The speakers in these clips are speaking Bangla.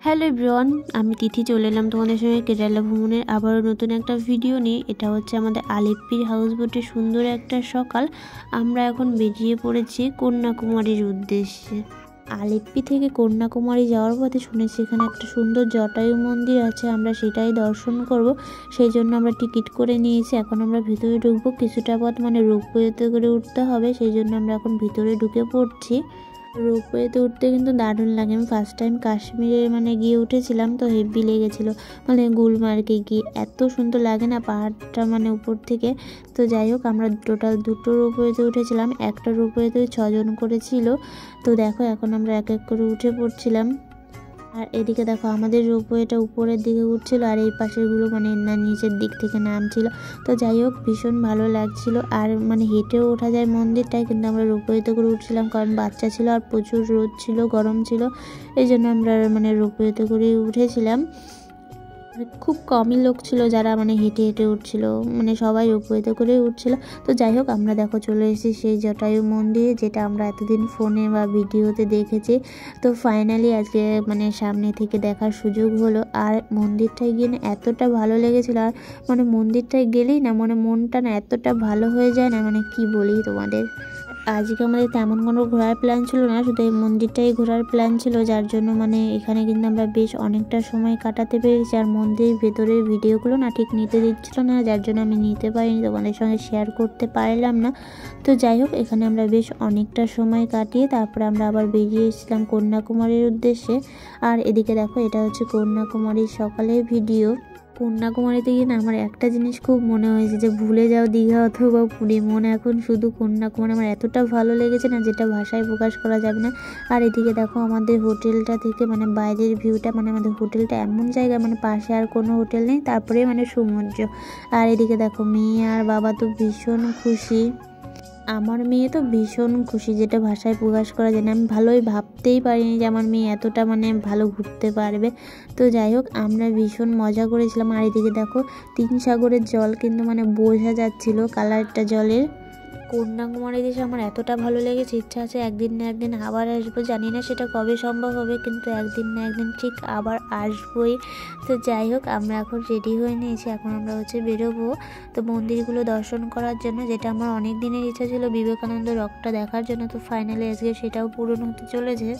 হ্যালো এভরিওয়ান, আমি তিথি চলে এলাম তোমাদের সঙ্গে কেরালা ভ্রমণের আবারও নতুন একটা ভিডিও নিয়ে। এটা হচ্ছে আমাদের আলেপ্পির হাউস বোটের সুন্দর একটা সকাল। আমরা এখন বেরিয়ে পড়েছি কন্যাকুমারীর উদ্দেশ্যে। আলেপ্পি থেকে কন্যাকুমারী যাওয়ার পথে শুনেছি এখানে একটা সুন্দর জটায়ু মন্দির আছে, আমরা সেটাই দর্শন করব। সেই জন্য আমরা টিকিট করে নিয়েছি। এখন আমরা ভিতরে ঢুকবো। কিছুটা পথ রোপওয়েতে করে উঠতে হবে, সেই জন্য আমরা এখন ভিতরে ঢুকে পড়ছি। রোপওয়েতে উঠতে কিন্তু দারুণ লাগে। আমি ফার্স্ট টাইম কাশ্মীরে গিয়ে উঠেছিলাম, তো হেভি লেগেছিলো। গুলমার্গে গিয়ে এত সুন্দর লাগে না পাহাড়টা উপর থেকে। তো যাই হোক, আমরা টোটাল 2টো রোপওয়েতে উঠেছিলাম। একটা রোপওয়েতে 6 জন করেছিল। তো দেখো, এখন আমরা এক এক করে উঠে পড়ছিলাম। আর এদিকে দেখো, আমাদের রোপওয়েটা উপরের দিকে উঠছিল আর এই পাশেরগুলো না নিচের দিক থেকে নামছিল। তো যাই হোক, ভীষণ ভালো লাগছিল। আর হেঁটেও ওঠা যায় মন্দিরটায়, কিন্তু আমরা রোপওয়েতে করে উঠছিলাম কারণ বাচ্চা ছিল আর প্রচুর রোদ ছিল, গরম ছিল। এই জন্য আমরা রোপওয়েতে করেই উঠেছিলাম। খুব কমই লোক ছিল যারা হেঁটে হেঁটে উঠছিল, সবাই রোপওয়েতে করে উঠছিল। তো যাই হোক, আমরা দেখো চলে এসেছি সেই জটায়ু মন্দিরে, যেটা আমরা এতদিন ফোনে বা ভিডিওতে দেখেছি। তো ফাইনালি আজকে সামনে থেকে দেখার সুযোগ হলো। আর মন্দিরটায় গিয়ে এতটা ভালো লেগেছিল। আর মন্দিরটায় গেলেই মনটা এতটা ভালো হয়ে যায় না, কি বলি তোমাদের। আজকে আমাদের তেমন কোনো ঘোরার প্ল্যান ছিল না, শুধু এই মন্দিরটাই ঘোরার প্ল্যান ছিল, যার জন্য এখানে কিন্তু আমরা বেশ অনেকটা সময় কাটাতে পেরেছি। আর মন্দিরের ভেতরের ভিডিওগুলো ঠিক নিতে দিচ্ছিল না, যার জন্য আমি নিতে পারিনি, তোমাদের সঙ্গে শেয়ার করতে পারলাম না। তো যাই হোক, এখানে আমরা বেশ অনেকটা সময় কাটিয়ে তারপরে আমরা আবার বেরিয়ে এসেছিলাম কন্যাকুমারীর উদ্দেশ্যে। আর এদিকে দেখো, এটা হচ্ছে কন্যাকুমারীর সকালের ভিডিও। কন্যাকুমারীতে গিয়ে আমার একটা জিনিস খুব মনে হয়েছে, যে ভুলে যাও দীঘা অথবা পুরী, মনে এখন শুধু কন্যাকুমারী। আমার এতটা ভালো লেগেছে না, যেটা ভাষায় প্রকাশ করা যাবে না। আর এদিকে দেখো, আমাদের হোটেলটা থেকে বাইরের ভিউটা, আমাদের হোটেলটা এমন জায়গা, পাশে আর কোনো হোটেল নেই, তারপরে সমুদ্র। আর এদিকে দেখো, মেয়ে আর বাবা তো ভীষণ খুশি। আমার মেয়ে তো ভীষণ খুশি, যেটা ভাষায় প্রকাশ করা যায় না। আমি ভালোই ভাবতেই পারিনি যে আমার মেয়ে এতটা ভালো ঘুরতে পারবে। তো যাই হোক, আমরা ভীষণ মজা করেছিলাম। আর এদিকে দেখো, 3 সাগরের জল কিন্তু বোঝা যাচ্ছিল কালারটা জলের। কন্যাকুমারী দেশে আমার এতটা ভালো লেগেছে, ইচ্ছা আছে একদিন না একদিন আবার আসবো। জানি না সেটা কবে সম্ভব হবে, কিন্তু একদিন না একদিন ঠিক আবার আসবোই। তো যাই হোক, আমরা এখন রেডি হয়ে নিয়েছি। এখন আমরা বেরোবো তো মন্দিরগুলো দর্শন করার জন্য, যেটা আমার অনেক দিনের ইচ্ছা ছিল, বিবেকানন্দ রকটা দেখার জন্য। তো ফাইনালি আজকে সেটাও পূরণ হতে চলেছে।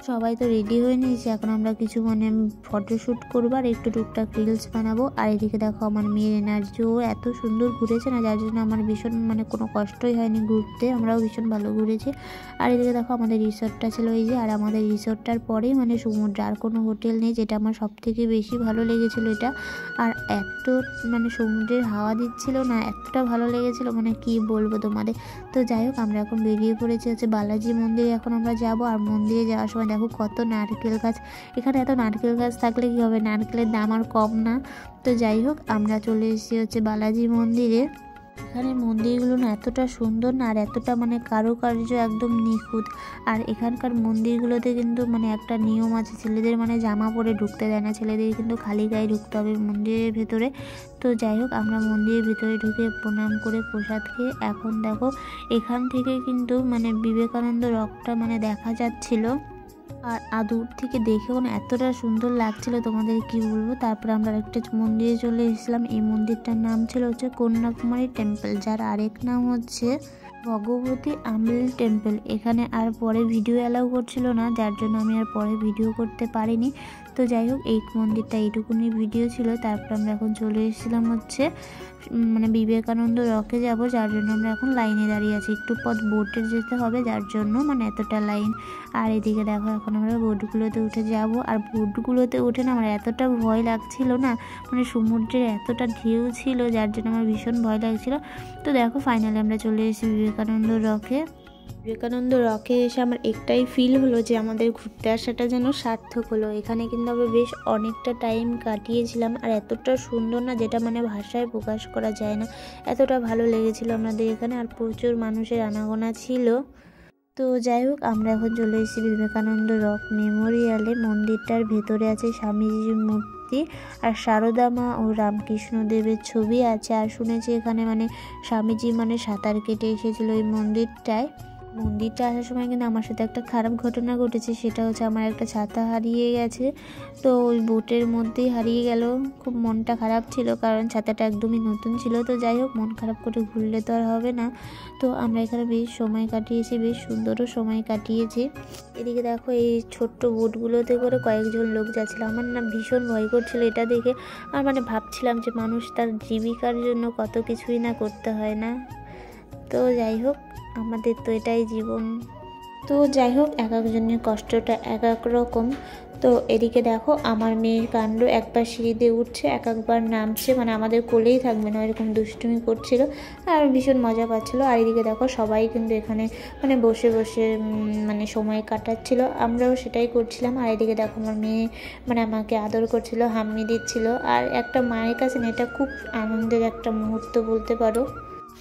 সবাই তো রেডি হয়ে নিয়েছি, এখন আমরা কিছু ফটোশ্যুট করবো আর একটু টুকটাক রিলস বানাবো। আর এদিকে দেখো, আমার মেয়ের এনার্জিও এত সুন্দর ঘুরেছে না, যার জন্য আমার ভীষণ কোনো কষ্টই হয়নি ঘুরতে। আমরাও ভীষণ ভালো ঘুরেছি। আর এদিকে দেখো, আমাদের রিসর্টটা ছিল এই যে, আর আমাদের রিসর্টটার পরেই সমুদ্র, আর কোনো হোটেল নেই, যেটা আমার সব থেকে বেশি ভালো লেগেছিলো এটা। আর এত সমুদ্রের হাওয়া দিচ্ছিল না, এতটা ভালো লেগেছিলো, কি বলবো তোমাদের। তো যাই হোক, আমরা এখন বেরিয়ে পড়েছি বালাজি মন্দিরে। এখন আমরা যাব। আর মন্দিরে যাওয়ার সময় দেখো কত নারকেল গাছ। এখানে এত নারকেল গাছ থাকলে কি হবে, নারকেলের দাম আর কম না। তো যাই হোক, আমরা চলে এসেছি বালাজি মন্দিরে। এখানে মন্দিরগুলো এতটা সুন্দর না, আর এতটা কারুকার্য একদম নিখুঁত। আর এখানকার মন্দিরগুলোতে কিন্তু একটা নিয়ম আছে, ছেলেদের জামা পরে ঢুকতে দেয় না, ছেলেদের কিন্তু খালি গায়ে ঢুকতে হবে মন্দিরের ভেতরে। তো যাই হোক, আমরা মন্দিরের ভিতরে ঢুকে প্রণাম করে প্রসাদ খেয়ে এখন দেখো, এখান থেকে কিন্তু বিবেকানন্দ রকটা দেখা যাচ্ছিল। আর দূর থেকে দেখেও এতটা সুন্দর লাগছিল, তোমাদের কি বলবো। তারপরে আমরা একটা মন্দিরে চলে এসেছিলাম। এই মন্দিরটার নাম ছিল কন্যাকুমারী টেম্পল, যার আরেক নাম হচ্ছে ভগবতী আম্বেল টেম্পল। এখানে আর পরে ভিডিও অ্যালাউ করছিল না, যার জন্য আমি আর পরে ভিডিও করতে পারিনি। তো যাই হোক, এই মন্দিরটা এইটুকুনি ভিডিও ছিল। তারপর আমরা এখন চলে এসেছিলাম বিবেকানন্দ রকে যাব, যার জন্য আমরা এখন লাইনে দাঁড়িয়ে আছি। একটু পথ বোটে যেতে হবে, যার জন্য এতটা লাইন। আর এদিকে দেখো, এখন আমরা বোটগুলোতে উঠে যাব। আর বোটগুলোতে উঠে আমার এতটা ভয় লাগছিল না, সমুদ্রের এতটা ঢেউ ছিল, যার জন্য আমার ভীষণ ভয় লাগছিল। তো দেখো, ফাইনালি আমরা চলে এসেছি বিবেকানন্দ রকে। বিবেকানন্দ রকে এসে আমার একটাই ফিল হলো যে আমাদের ঘুরতে আসাটা যেন সার্থক হলো। এখানে কিন্তু আমরা বেশ অনেকটা টাইম কাটিয়েছিলাম। আর এতটা সুন্দর না, যেটা ভাষায় প্রকাশ করা যায় না, এতটা ভালো লেগেছিল আমাদের এখানে। আর প্রচুর মানুষের আনাগোনা ছিল। তো যাই হোক, আমরা এখন চলে এসেছি বিবেকানন্দ রক মেমোরিয়ালে। মন্দিরটার ভেতরে আছে স্বামীজির মূর্তি, আর সারদা মা ও রামকৃষ্ণদেবের ছবি আছে। আর শুনেছি এখানে স্বামীজি সাঁতার কেটে এসেছিল এই মন্দিরটায়। মন্দিরটা আসার সময় কিন্তু আমার সাথে একটা খারাপ ঘটনা ঘটেছে, সেটা হচ্ছে আমার একটা ছাতা হারিয়ে গেছে। তো ওই বোটের মধ্যেই হারিয়ে গেল। খুব মনটা খারাপ ছিল, কারণ ছাতাটা একদমই নতুন ছিল। তো যাই হোক, মন খারাপ করে ঘুরলে তো আর হবে না। তো আমরা এখানে বেশ সময় কাটিয়েছি, বেশ সুন্দরও সময় কাটিয়েছি। এদিকে দেখো, এই ছোট্ট বোটগুলোতে করে কয়েকজন লোক যাচ্ছিল। আমার না ভীষণ ভয় করছিল এটা দেখে। আর মানে ভাবছিলাম যে মানুষ তার জীবিকার জন্য কত কিছুই না করতে হয় না। তো যাই হোক, আমাদের তো এটাই জীবন। তো যাই হোক, এক একজনের কষ্টটা এক এক রকম। তো এদিকে দেখো, আমার মেয়ের কাণ্ড, একবার সিঁড়ি দিয়ে উঠছে, একবার নামছে, মানে আমাদের কোলেই থাকবে না, এরকম দুষ্টুমি করছিল আর ভীষণ মজা পাচ্ছিলো। আর এদিকে দেখো, সবাই কিন্তু এখানে মানে বসে বসে মানে সময় কাটাচ্ছিল, আমরাও সেটাই করছিলাম। আর এদিকে দেখো, আমার মেয়ে মানে আমাকে আদর করছিল, হাম্মি দিচ্ছিল। আর একটা মায়ের কাছে না এটা খুব আনন্দের একটা মুহূর্ত বলতে পারো।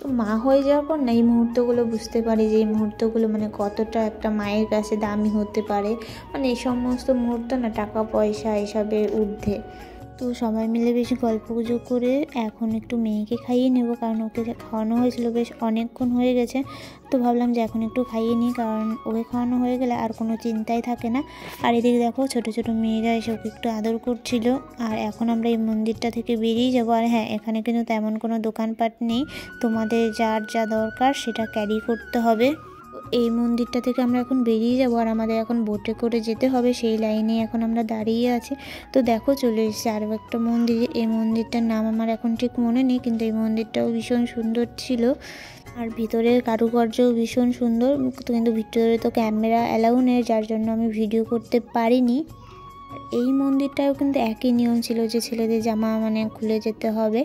তো মা হয়ে যাওয়ার পর না এই মুহূর্তগুলো বুঝতে পারি যে এই মুহূর্তগুলো মানে কতটা একটা মায়ের কাছে দামি হতে পারে। মানে এই সমস্ত মুহূর্ত না টাকা পয়সা এসবের ঊর্ধ্বে। তো সবাই মিলে বেশ গল্পগুজব করে এখন একটু মেয়েকে খাইয়ে নেব, কারণ ওকে খাওয়ানো হয়েছিল বেশ অনেকক্ষণ হয়ে গেছে। তো ভাবলাম যে এখন একটু খাইয়ে নিই, কারণ ওকে খাওয়ানো হয়ে গেলে আর কোনো চিন্তাই থাকে না। আর এদিকে দেখো, ছোট ছোট মেয়েরা এসে ওকে একটু আদর করছিল। আর এখন আমরা এই মন্দিরটা থেকে বেরিয়ে যাবো। আর হ্যাঁ, এখানে কিন্তু তেমন কোনো দোকানপাট নেই, তোমাদের যার যা দরকার সেটা ক্যারি করতে হবে। এই মন্দিরটা থেকে আমরা এখন বেরিয়ে যাবো, আর আমাদের এখন বোটে করে যেতে হবে, সেই লাইনে এখন আমরা দাঁড়িয়ে আছি। তো দেখো, চলে এসেছি আরও একটা মন্দিরে। এই মন্দিরটার নাম আমার এখন ঠিক মনে নেই, কিন্তু এই মন্দিরটাও ভীষণ সুন্দর ছিল। আর ভিতরের কারুকার্যও ভীষণ সুন্দর, কিন্তু ভিতরে তো ক্যামেরা অ্যালাউ নেই, যার জন্য আমি ভিডিও করতে পারিনি। এই মন্দিরটাও কিন্তু একই নিয়ম ছিল যে ছেলেদের জামা মানে খুলে যেতে হবে।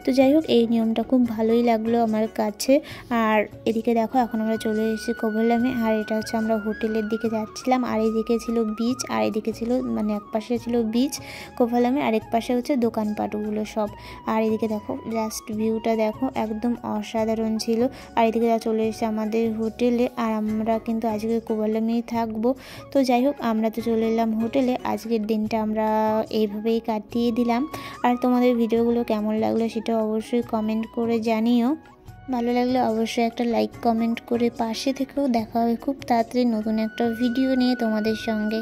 তো যাই হোক, এই নিয়মটা খুব ভালোই লাগলো আমার কাছে। আর এদিকে দেখো, এখন আমরা চলে এসেছি কোভালামে। আর এটা হচ্ছে আমরা হোটেলের দিকে যাচ্ছিলাম। আর এদিকে ছিল বিচ, আর এদিকে ছিল মানে এক পাশে ছিল বিচ কোভালামে, আর এক পাশে হচ্ছে দোকানপাটগুলো সব। আর এদিকে দেখো, জাস্ট ভিউটা দেখো, একদম অসাধারণ ছিল। আর এদিকে চলে এসেছে আমাদের হোটেলে, আর আমরা কিন্তু আজকে কোভালামেই থাকবো। তো যাই হোক, আমরা তো চলে এলাম হোটেলে। আজকের দিনটা আমরা এইভাবেই কাটিয়ে দিলাম। আর তোমাদের ভিডিওগুলো কেমন লাগলো সেটা অবশ্যই কমেন্ট করে জানিও। ভালো লাগলে অবশ্যই একটা লাইক কমেন্ট করে পাশে থেকেও। দেখা হবে খুব তাড়াতাড়ি নতুন একটা ভিডিও নিয়ে তোমাদের সঙ্গে।